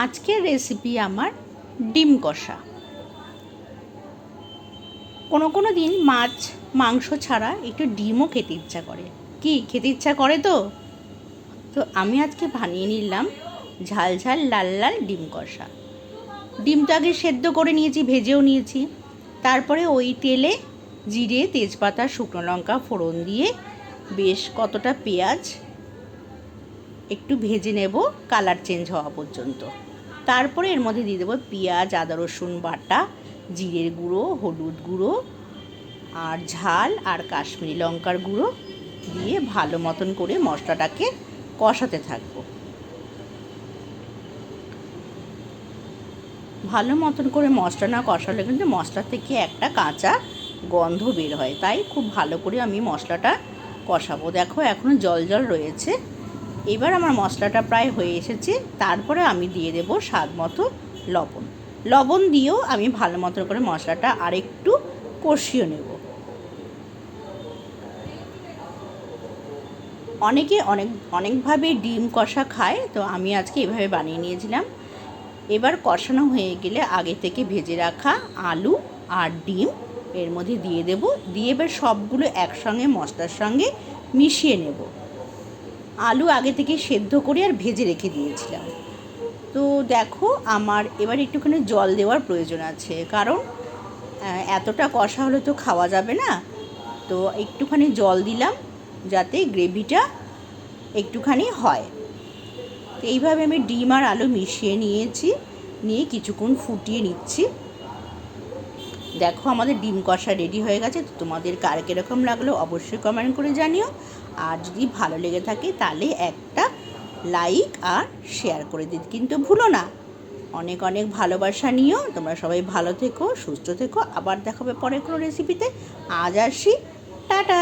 আজকের রেসিপি আমার ডিম কষা। কোনো দিন মাছ মাংস ছাড়া একটু ডিমও খেতে ইচ্ছা করে। কি খেতে ইচ্ছা করে? তো আমি আজকে বানিয়ে নিলাম ঝাল ঝাল লাল লাল ডিম কষা। ডিমটা আগে সেদ্ধ করে নিয়েছি, ভেজেও নিয়েছি। তারপরে ওই তেলে জিরে, তেজপাতা, শুকনো লঙ্কা ফোড়ন দিয়ে বেশ কতটা পেঁয়াজ একটু ভেজে নেব কালার চেঞ্জ হওয়া পর্যন্ত। তারপরে এর মধ্যে দিয়ে দেবো পেঁয়াজ, আদা রসুন বাটা, জিরের গুঁড়ো, হলুদ গুঁড়ো আর ঝাল আর কাশ্মীরি লঙ্কার গুঁড়ো দিয়ে ভালো মতন করে মশলাটাকে কষাতে থাকবো। ভালো মতন করে মশলা না কষালে কিন্তু মশলা থেকে একটা কাঁচা গন্ধ বের হয়, তাই খুব ভালো করে আমি মশলাটা কষাবো। দেখো এখনও জল জল রয়েছে। এবার আমার মশলাটা প্রায় হয়ে এসেছে। তারপরে আমি দিয়ে দেবো স্বাদ মতো লবণ দিয়েও আমি ভালো মতো করে মশলাটা আরেকটু কষিয়ে নেব। অনেকে অনেকভাবে ডিম কষা খায়, তো আমি আজকে এভাবে বানিয়ে নিয়েছিলাম। এবার কষানো হয়ে গেলে আগে থেকে ভেজে রাখা আলু আর ডিম এর মধ্যে দিয়ে দেব। দিয়ে এবার সবগুলো একসঙ্গে মশলার সঙ্গে মিশিয়ে নেব। আলু আগে থেকে সেদ্ধ করে আর ভেজে রেখে দিয়েছিলাম। তো দেখো আমার এবার একটুখানি জল দেওয়ার প্রয়োজন আছে, কারণ এতটা কষা হলে তো খাওয়া যাবে না। তো একটুখানি জল দিলাম যাতে গ্রেভিটা একটুখানি হয়। তো এইভাবে আমি ডিম আর আলু মিশিয়ে নিয়ে কিছুক্ষণ ফুটিয়ে নিচ্ছি। দেখো আমাদের ডিম কষা রেডি হয়ে গেছে। তো তোমাদের কার কীরকম লাগলো অবশ্যই কমেন্ট করে জানিও। আর যদি ভালো লেগে থাকে তাহলে একটা লাইক আর শেয়ার করে দিতে কিন্তু ভুলো না। অনেক অনেক ভালোবাসা নিও। তোমরা সবাই ভালো থেকো, সুস্থ থেকো। আবার দেখাবে পরে কোনো রেসিপিতে। আজ আসি, টাটা।